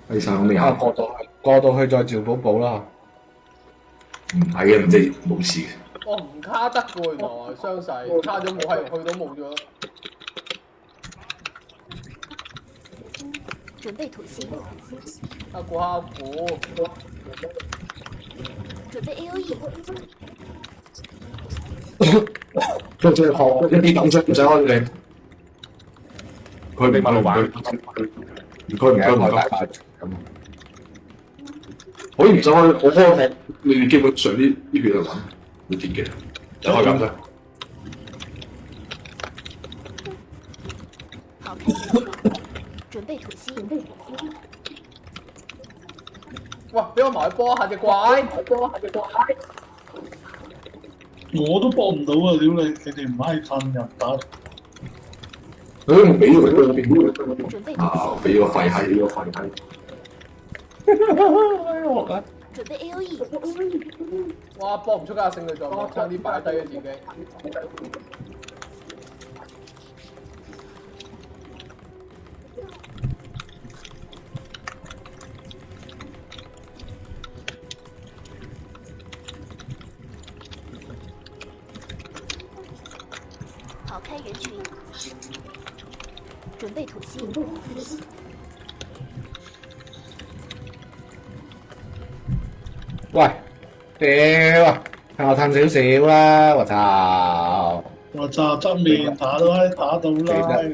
第三個未啊，行，過到去再召寶寶啦。唔係嘅，唔知冇事嘅。哦，唔卡得嘅原來傷勢，卡咗冇係去到冇咗。准备吐息，黑股黑股，准备 AOE，即係學一啲等出唔使開你，佢俾馬路玩，唔該大咁。可以唔使開，我開學你哋基本上啲血就揾會跌嘅，就開咁啫。好，开始，准备吐息，哇！俾我埋去波下隻怪，我都搏唔到啊！屌你哋唔閪瞓人打，我俾咗佢多邊准備吐啊！俾個廢閪，俾個廢閪。準備 AOE，哇！搏唔出家勝利咗，差啲擺低咗自己。跑開人群，準備吐息，喂，屌啊！向我褪少少啦，我操！我炸側面打都閪打到拉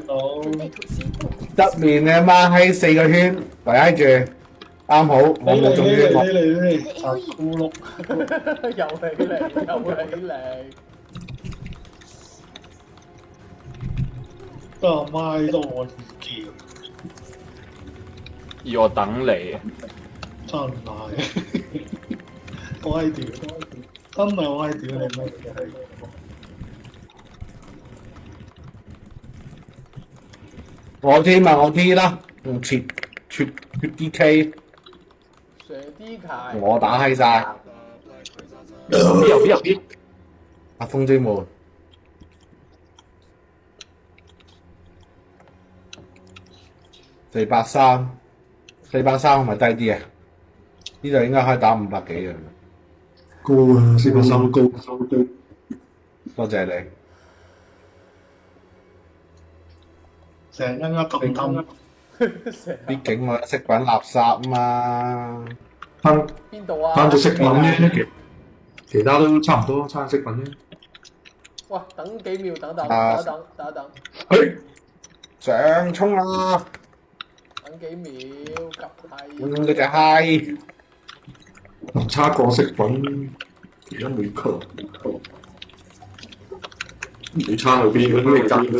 到，準備吐息，側面你媽喺4個圈圍喺住，啱好我你嚟冇中圈我。你嚟，拆咕碌，又起嚟，又起嚟。得麥多我意見，而我等你，真係，我閪屌，真係我閪屌你乜嘢？我 T 咪我 T 啦，用切 DK，蛇 D 卡，我打閪晒。入啲，阿風之門430，430係咪低啲啊？呢度應該可以打500幾嘅。高啊，430高，多謝你。成日噏咁氹，畢竟我識滾垃圾啊嘛。攤邊度啊？攤咗識品啫，其他都差唔多，差識品啫。哇！等幾秒，等等，啊等一等，等一等，誒，上衝啊！等幾秒，急係。嗰隻閪，唔差過識品，其他每區你差去邊？嗰啲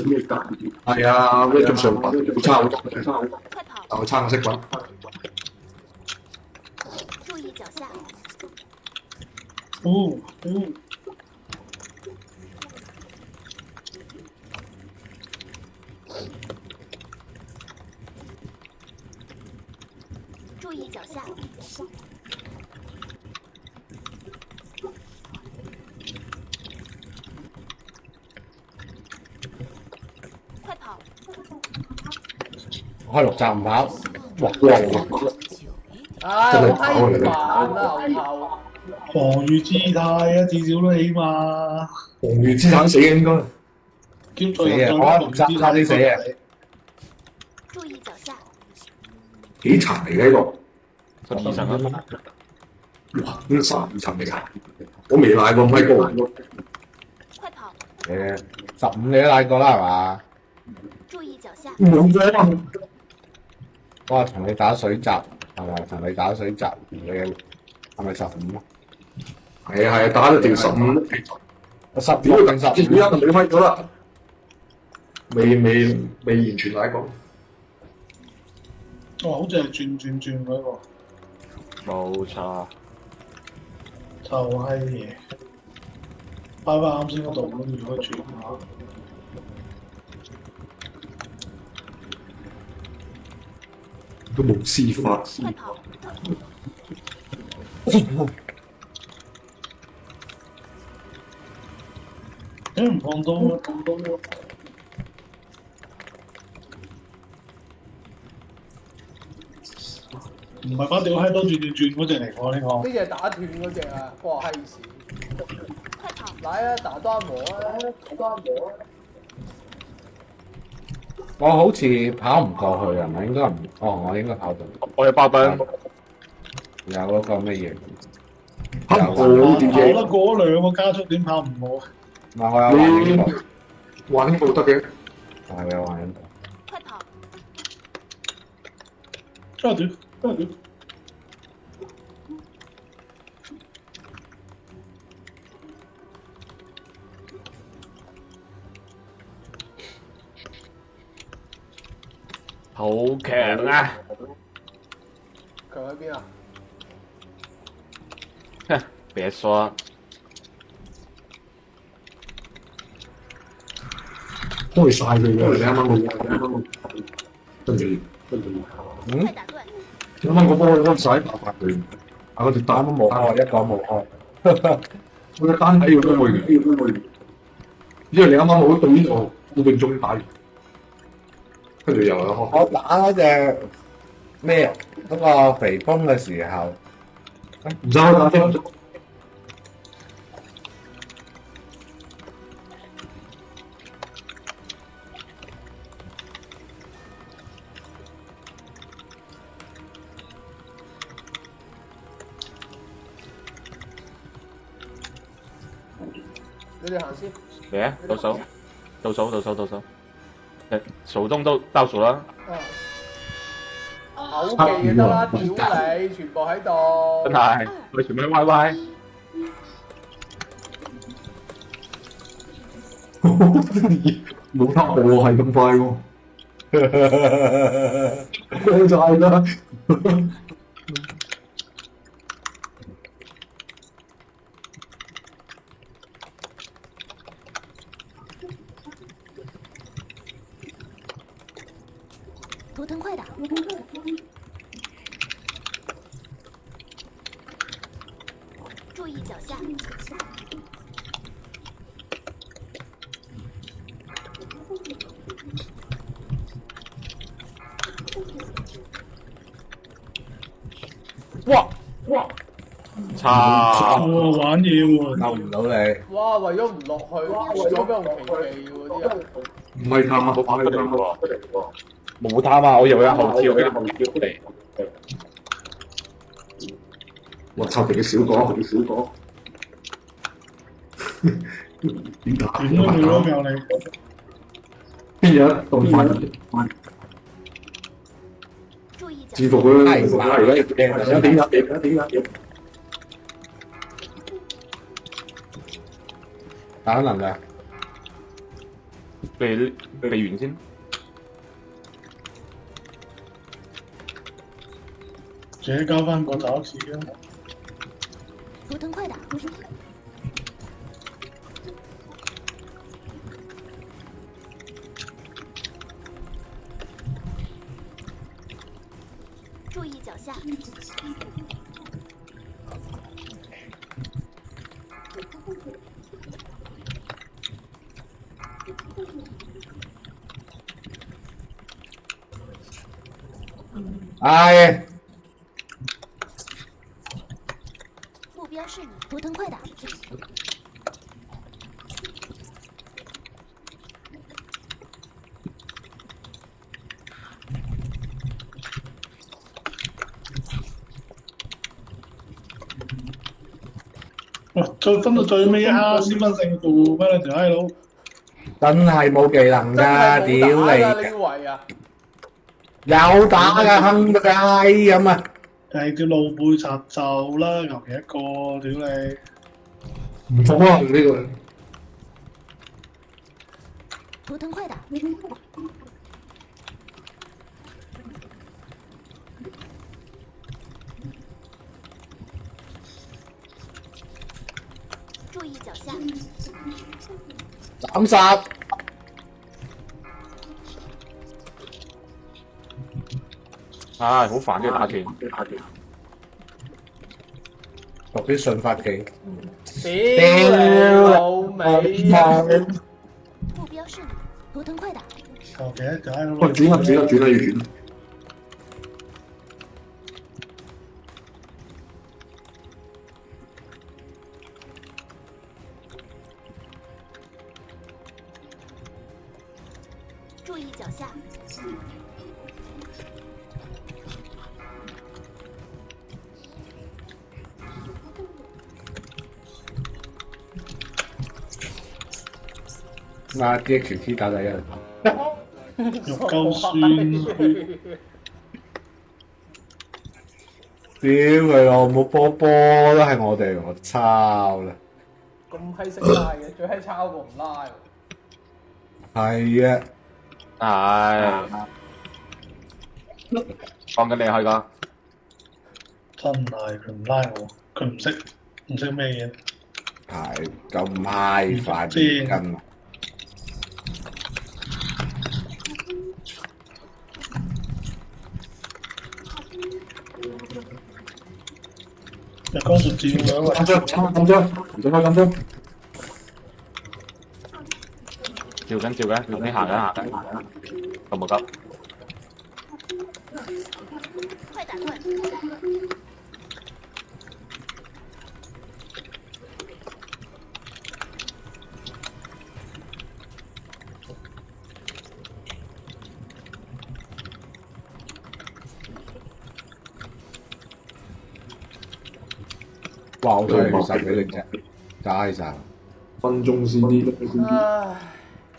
咩價？係啊，咩咁上品，會差好多嘅。快跑，但我差過識品。注意腳下，注意腳下，快跑，開6集唔跑，哇！唉，真係好閪煩啊！牛頭，防禦姿態啊，至少都起碼紅月資產死嘅應該。兼死啊！再入我唔執差啲死啊！注意腳下，幾層嚟嘅呢個？ 12層啊，哇！呢個12層嚟㗎，我未賴過咁閪高。快跑，15你都拉過啦係嘛？注意腳下，冇咗啊！我話同你打水閘係咪？同你打水閘，你係咪15啊？係啊係啊，打咗條15， 10屌定即係而家就冇揮咗啦。未完全賴過。哇，好似係轉嗰個，冇錯。就閪嘢，翻返啱先嗰度，跟住嗰轉下。都冇司法。快跑，點唔放刀啊？放刀啊！唔係把屌閪多轉嗰只嚟喎呢個。呢只係打斷嗰只啊，關我閪事。快跑！嚟啊，打端模啊，我好似跑唔過去啊，咪應該唔？哦，我應該跑到。我有爆燈，有嗰個乜嘢？跑唔過跑啲嘢，得過兩個加速點跑唔過。嗱，我有玩呢個，你玩呢部得嘅，係有玩呢快跑！真係屌！好強啊！強喺邊啊？別說，開晒佢嘅，你啱啱冇，跟住嗯快打斷！啱啱個波開晒爆發佢，啊嗰隻單都冇冇開，一個冇開。我隻單喺度都冇，因為你啱啱冇對呢度冇命中打，跟住又有開。我打嗰隻咩嗰個肥風嘅時候，唔使開打添，你哋行先。嚟啊！倒數，倒數，倒數，倒數。誒，數中都倒數啦，口技就得啦，屌你，全部喺度。真係，佢全部都 Y Y。冇得我係咁快喎，開晒啦。图腾快打！注意脚下！哇哇，差！哇玩嘢喎！救唔到你。哇，為咗唔落去，左邊用奇技喎啲人。唔係探啊，冇跑出嚟喎，冇貪啊！我以為有後跳，俾後跳嚟。我操！佢嘅小果，點打？斷咗佢咯，教你。邊有咁快？注意脚制服佢啦，係點？打能㗎，避完先。自己交翻個爪子啦。图腾快打！注意脚下！唉，目标是你，图腾快打！哇！再分到最尾一刻先分勝負咩？你條閪佬真係冇技能真㗎，係冇打㗎屌呢位啊！你！有打㗎，坑到個閪咁啊！係叫露背插袖啦，求其一個，屌你！唔服啊！呢個图腾快打！注意脚下！斬殺！唉，好煩嘅打拳。學啲順發技。屌你老味啊！目標是你，圖騰快打！求其一條閪佬。喂，轉啦，要轉。DXT 打第一，肉鳩酸，屌佢老母波波都係我哋，我抄啦！咁閪識拉嘅，最閪抄過唔拉喎。係啊，係講緊你係㗎，真係佢唔拉我，佢唔識咩嘢。係咁嗨快啲跟。日光逐漸咁樣緊張，緊張，唔使開緊張。照緊，後面行緊，急冇急？快打断！哇！我真係殺俾你啫，齋晒。分鐘先啲。唉，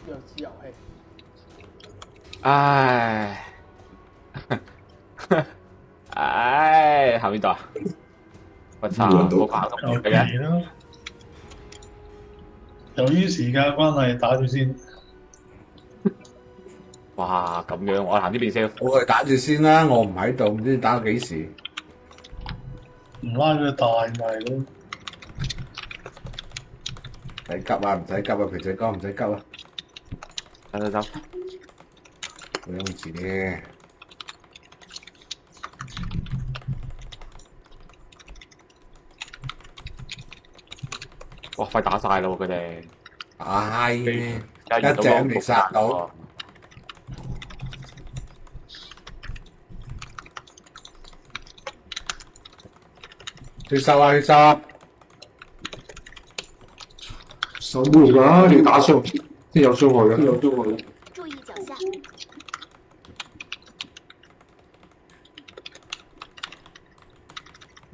弱智遊戲。唉，唉，後面度啊！我操，冇跑咁求遠嘅，其啦。由於時間關係，打住先。哇咁樣，我行呢邊先。我係打住先啦，我唔喺度，唔知打到幾時。唔拉佢大咪咯。唔使急啊，唔使急啊，肥仔哥唔使急啊。走，不用急呢。哇！快打晒啦喎佢哋，唉，一而家遇到隻未殺到。去收啊！去收啊！手冇用㗎，你要打傷先有傷害嘅。注意脚下！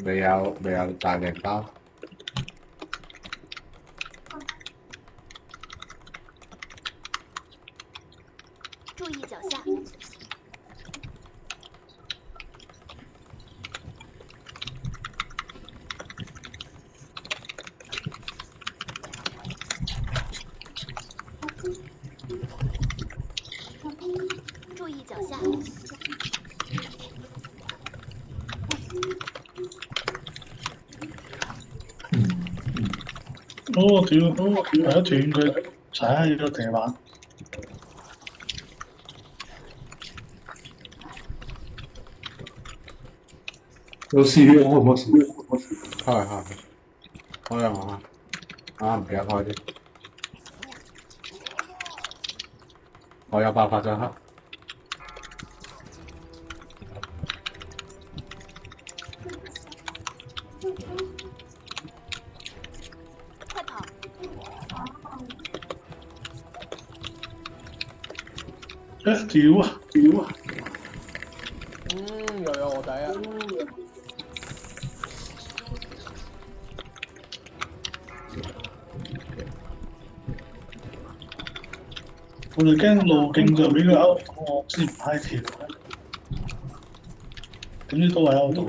未有大靚包。注意脚下！注意脚下！哦屌！為咗斷佢，踩喺個地板。有試血，我唔試血。開啊！唔記得開啲。我有爆發咗黑。快跑！屌啊！又有我底啊！我哋驚路徑就俾佢勾，我先唔嗨跳。點知都係勾到。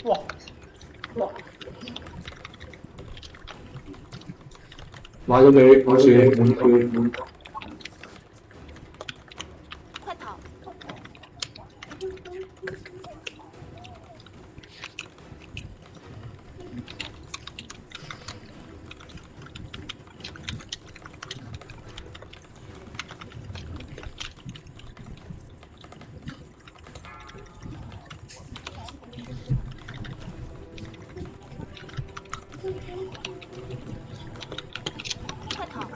哇！買咗你，我算。快跑！快跑！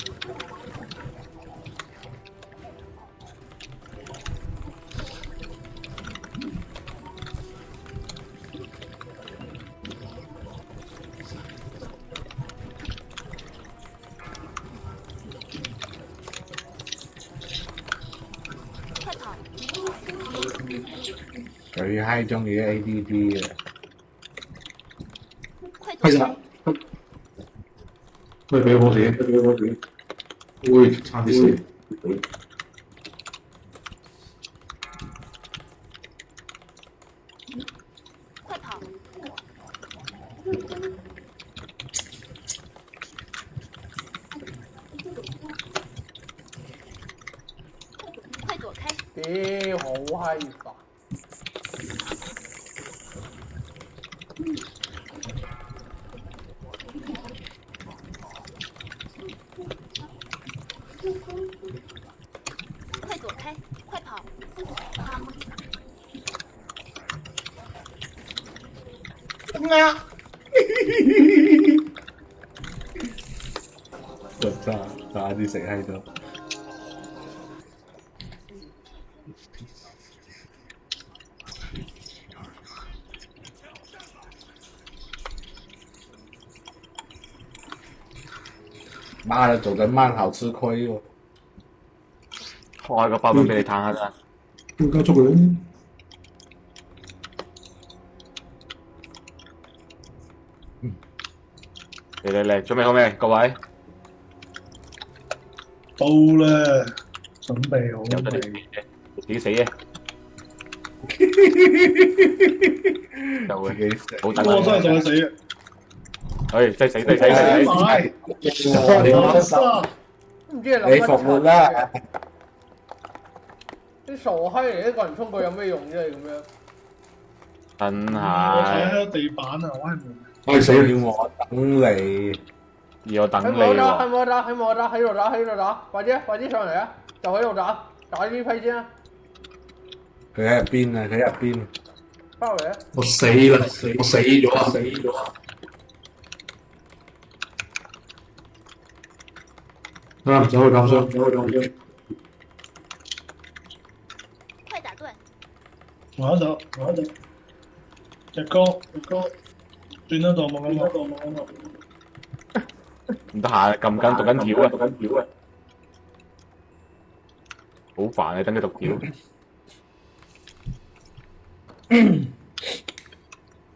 佢閪中意 ADD 嘅，快躲開始啦，喂，俾我哋，俾我哋，會差啲死。快跑！快躲开！屌好閪煩。快躲开！快跑！我差啲食閪咗。媽的，走得慢好吃虧喎、開個包俾你嘆下啦。要加速佢。嚟，準備好未？各位，到啦，準備好有得未？你自己死嘅，就會自己食。好等我真係啊！想死啊！誒，真係死，真係死，真係死！買你沙唔知你諗乜服活啦！啲傻閪嚟，一個人衝過有咩用啫？你咁樣。等我下，睇下地板啊，我係冇。我係死要我等你，要我等你喺冇打，喺喎。冇打，喺冇打，喺度打，喺度打，快啲上嚟啊！就喺度打，打呢批先啊！佢喺入邊啊！佢喺入邊。翻嚟啊！我死啦！我死咗啊！死咗啊！啊！走去減傷，走去減傷。快打斷！我一走，隻歌，轉得到冇咁多，唔得閒，撳緊讀緊條啊！好煩啊！等佢讀條。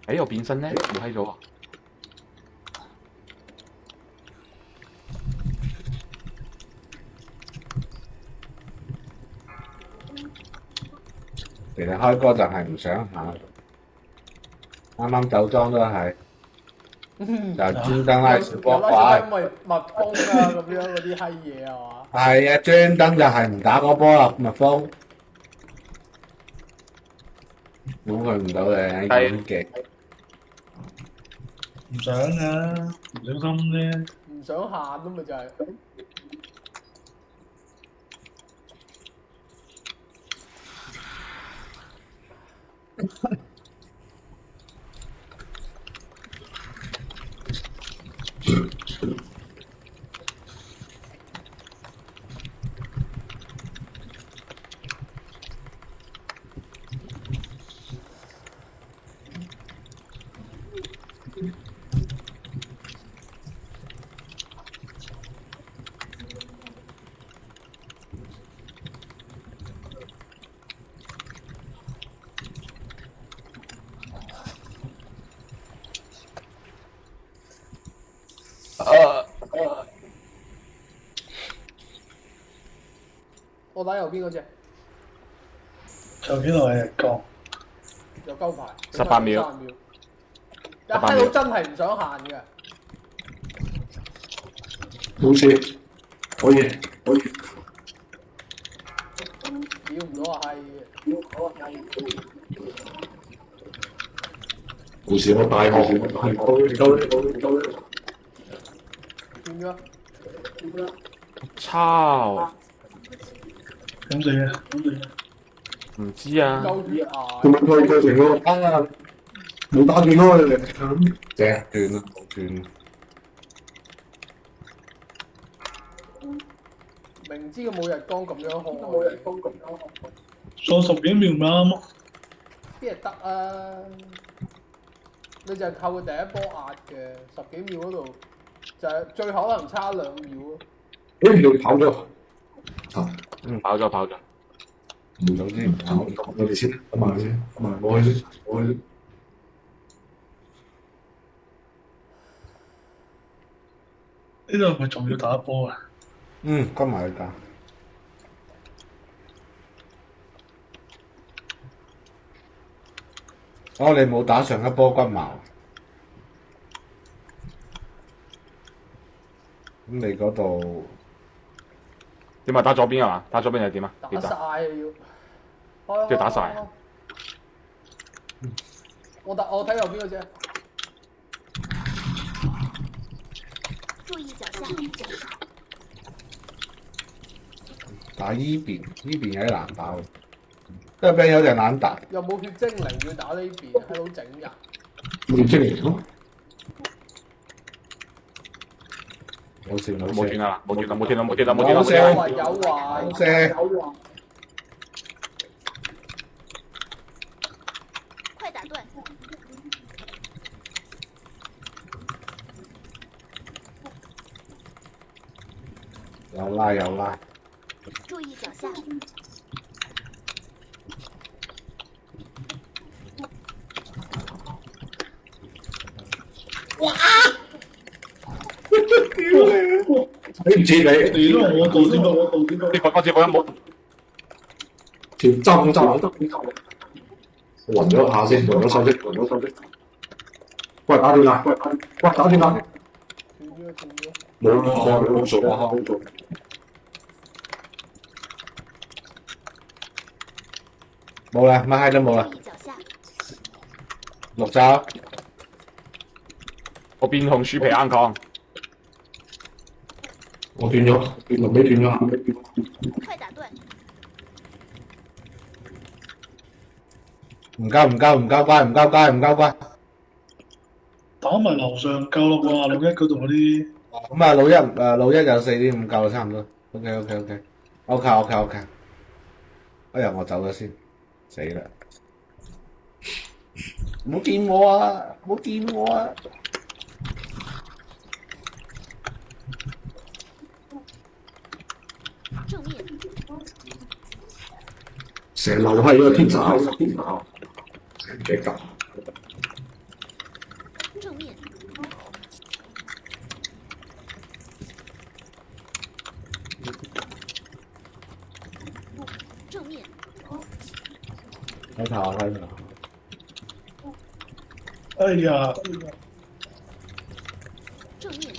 誒，我變身咧，冇閪咗啊！其實開歌就係唔想行，啱啱走裝都係，就專登拉小波有快。因為蜜蜂啊咁樣嗰啲閪嘢係嘛？係啊，專登就係唔打嗰波啦，蜜蜂。估佢唔到你演技，唔想啊，唔小心啫。唔想行都咪就係。我打右邊嗰隻，右邊落係角，有鳩牌。 18秒。一閪佬真係唔想行嘅。冇事，可以。屌唔到啊閪！冇事，我大學夠。變咗。操！咁死啊！唔知啊，夠血牙。佢咪佢過程咯，啊，冇打斷咯，咁正斷啦，好斷。明知佢冇日光咁樣開，數10幾秒咪啱咯。邊係得啊？你就係靠佢第一波壓嘅10幾秒嗰度，就係最後可能差2秒咯。誒，你跑咗，啊，跑咗。總之我哋先，咁埋先，咁埋我去先，我去先。呢度係咪仲要打波啊？跟埋去打。哦，你冇打上一波骨矛，咁你嗰度點啊？打左邊啊嘛？打左邊係點啊？打點晒啊要，開要打晒啊！我睇右邊嗰隻，注意脚下，打依邊，依邊有啲難打喎，呢邊有隻難打。又冇血精靈要打呢邊，喺度整人。冇精靈咯，冇事冇事冇斷。啊！冇斷啊！冇斷啊！冇斷啊！冇斷啊！冇事冇斷啊！有壞，冇事。快打断，有拉有拉，注意脚下，你唔似你，你都係我度先到，呢個嗰次嗰一冇條針，暈咗下先，暈咗手先。喂，打斷啦！喂，打斷啦！冇做啊！冇做。冇啦，乜閪都冇啦注，意腳下，六爪。我變紅樹皮硬抗，我斷咗，臨尾斷咗。快打斷，唔交乖。打埋樓上夠啦啩，六一嗰度嗰啲。咁啊，老一有4.5夠啦，差唔多。OK。哎呀，我走咗先，死啦！唔好掂我啊！正面，成樓係個天爪，成隻夾。正面，正面，睇頭。哎呀，正面，正面，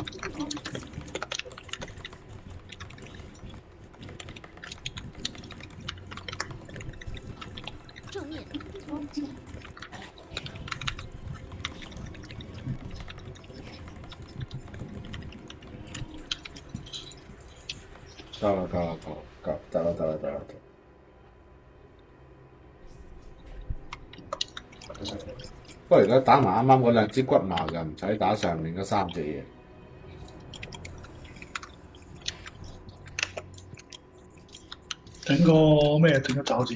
得啦。不過而家打埋啱啱嗰兩支骨矛就唔使打上面嗰3隻嘢。整個咩？整個爪子。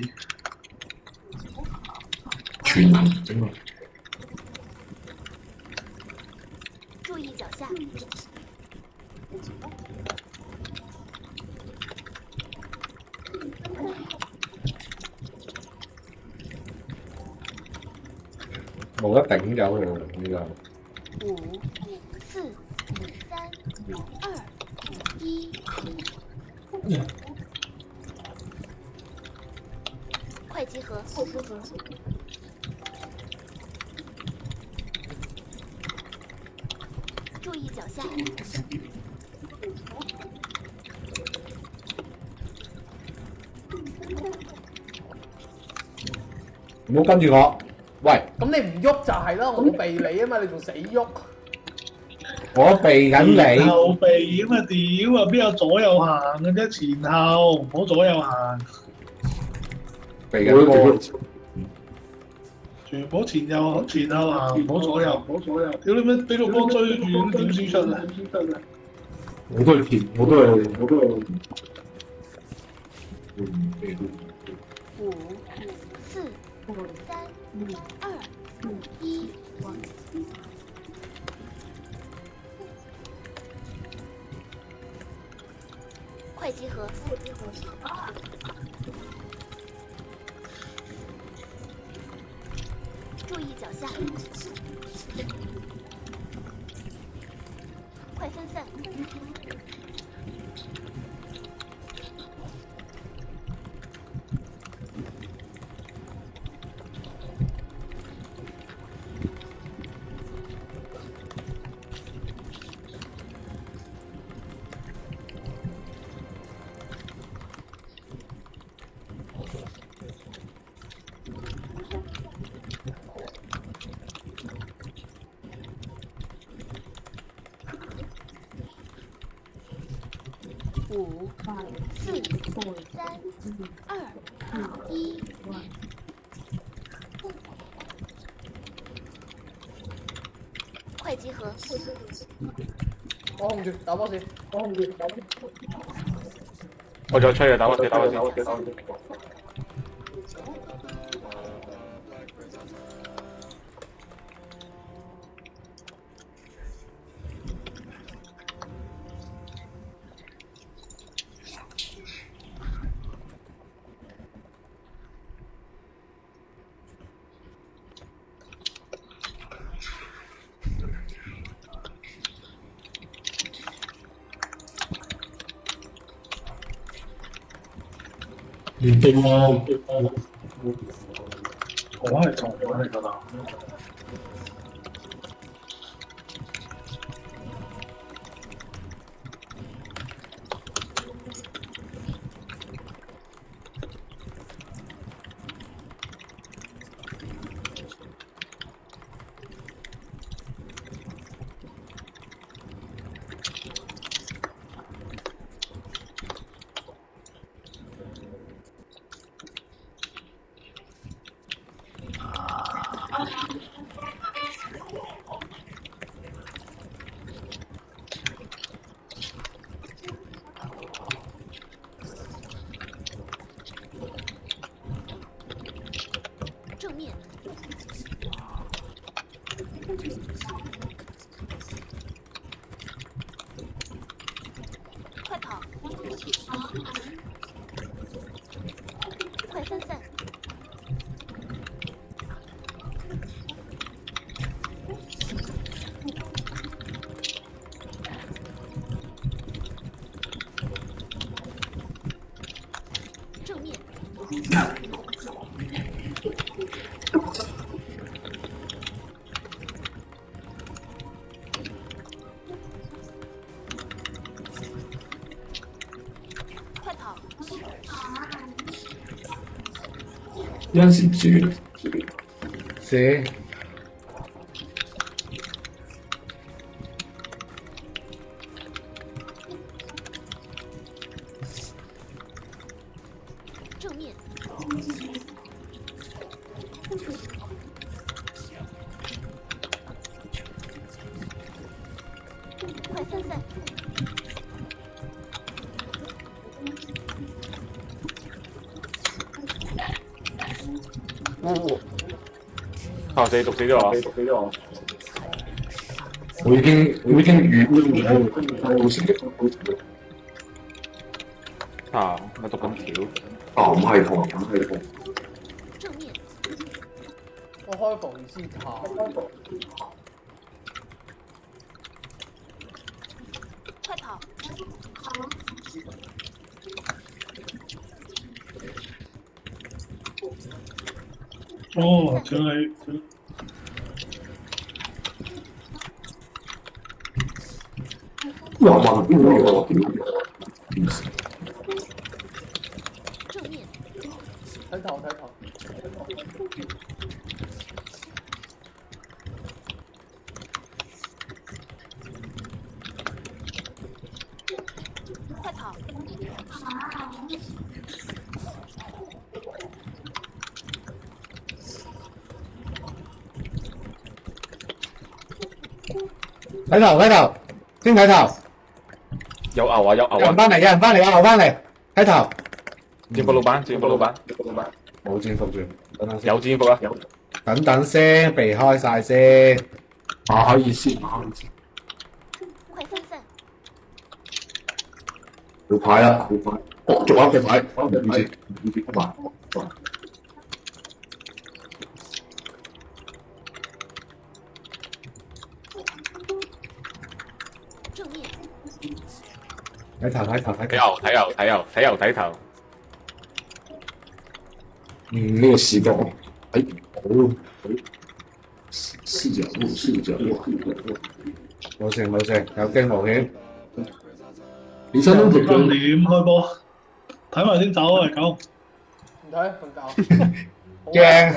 全能整個。注意脚下，冇得頂走佢呢個。 5、4、3、2、1，快集合，注意脚下，唔好跟住我，喂，咁你唔喐就係啦，我避你啊嘛，你仲死喐。我避緊你，後備咁啊屌啊！邊有左右行嘅啫？前後唔好左右行，避緊波，全部前後行，唔好左右。屌你咩？俾個波追住咁點輸出啊？我都係填，我都係。 5、4、3、2、1，快集合，意脚下，快分散，五、四、三、二、一，快集合，我控住打波先，我再吹啊！打我先，打我先。連擊喎，我係撞咗你㗎啦。正面，快跑，快分散，正面，快跑，有陣時輸，四、正面，快分散，啊！毒死咗我。我已經預咗好似啊！我讀緊條。咁係同正面，我開防禦師塔，快跑，哦，原來哇問邊個？正面，睇頭睇頭，快跑，睇頭，先睇頭，有牛啊！有牛啊！有人翻嚟，有牛翻嚟，睇頭，戰服老闆，冇戰服住，等等先，有戰服啊！等等先，避開晒先，唔好意思，快分散，要牌啦，哦，做啱嘅牌，唔知埋，睇頭睇頭睇睇頭，牛睇牛睇牛睇牛睇頭，呢個視角，哎，好，視角路，視角路，冇事冇事，有驚無險。你真都咁極嘅，點開波？睇埋先走啊，狗！唔睇瞓覺。好驚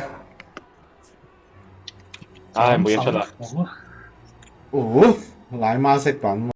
唉冇嘢出啦。哦，奶媽飾品喎。